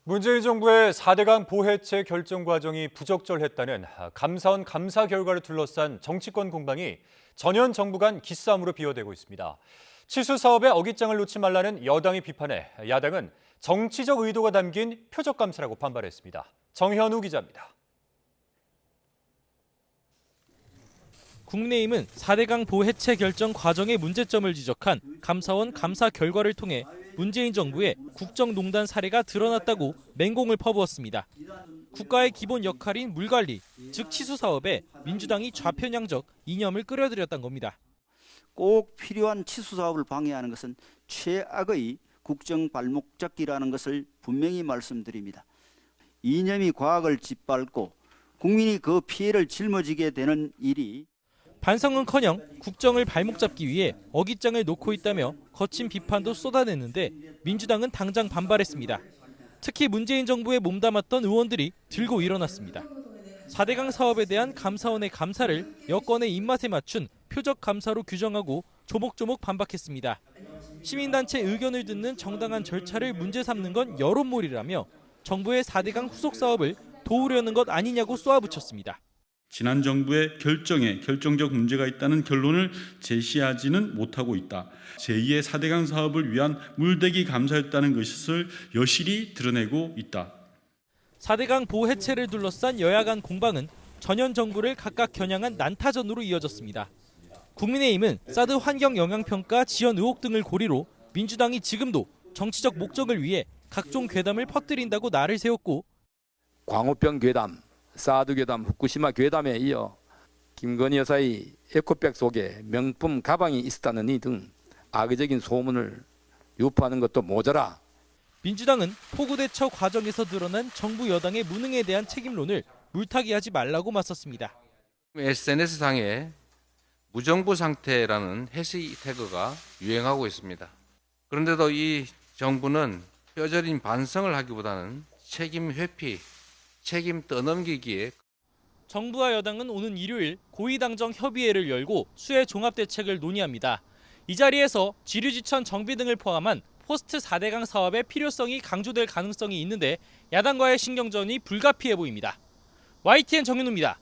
문재인 정부의 4대강 보해체 결정 과정이 부적절했다는 감사원 감사 결과를 둘러싼 정치권 공방이 전현 정부 간 기싸움으로 비화되고 있습니다. 치수 사업의 어깃장을 놓지 말라는 여당의 비판에 야당은 정치적 의도가 담긴 표적 감사라고 반발했습니다. 정현우 기자입니다. 국민의힘은 4대강 보해체 결정 과정의 문제점을 지적한 감사원 감사 결과를 통해 문재인 정부의 국정농단 사례가 드러났다고 맹공을 퍼부었습니다. 국가의 기본 역할인 물관리, 즉 치수 사업에 민주당이 좌편향적 이념을 끌어들였던 겁니다. 꼭 필요한 치수 사업을 방해하는 것은 최악의 국정 발목잡기라는 것을 분명히 말씀드립니다. 이념이 과학을 짓밟고 국민이 그 피해를 짊어지게 되는 일이 반성은커녕 국정을 발목 잡기 위해 어깃장을 놓고 있다며 거친 비판도 쏟아냈는데 민주당은 당장 반발했습니다. 특히 문재인 정부에 몸담았던 의원들이 들고 일어났습니다. 4대강 사업에 대한 감사원의 감사를 여권의 입맛에 맞춘 표적 감사로 규정하고 조목조목 반박했습니다. 시민단체 의견을 듣는 정당한 절차를 문제 삼는 건 여론몰이라며 정부의 4대강 후속 사업을 도우려는 것 아니냐고 쏘아붙였습니다. 지난 정부의 결정에 결정적 문제가 있다는 결론을 제시하지는 못하고 있다. 제2의 4대강 사업을 위한 물대기 감사였다는 것을 여실히 드러내고 있다. 4대강 보해체를 둘러싼 여야 간 공방은 전현 정부를 각각 겨냥한 난타전으로 이어졌습니다. 국민의힘은 사드 환경 영향평가 지연 의혹 등을 고리로 민주당이 지금도 정치적 목적을 위해 각종 괴담을 퍼뜨린다고 날을 세웠고 광우병 괴담, 사드 괴담, 후쿠시마 괴담에 이어 김건희 여사의 에코백 속에 명품 가방이 있었다는 이 등 악의적인 소문을 유포하는 것도 모자라. 민주당은 폭우 대처 과정에서 드러난 정부 여당의 무능에 대한 책임론을 물타기하지 말라고 맞섰습니다. SNS상에 무정부 상태라는 해시태그가 유행하고 있습니다. 그런데도 이 정부는 뼈저린 반성을 하기보다는 책임 회피, 책임 떠넘기기에 정부와 여당은 오는 일요일 고위당정 협의회를 열고 수해 종합대책을 논의합니다. 이 자리에서 지류지천 정비 등을 포함한 포스트 4대강 사업의 필요성이 강조될 가능성이 있는데 야당과의 신경전이 불가피해 보입니다. YTN 정윤우입니다.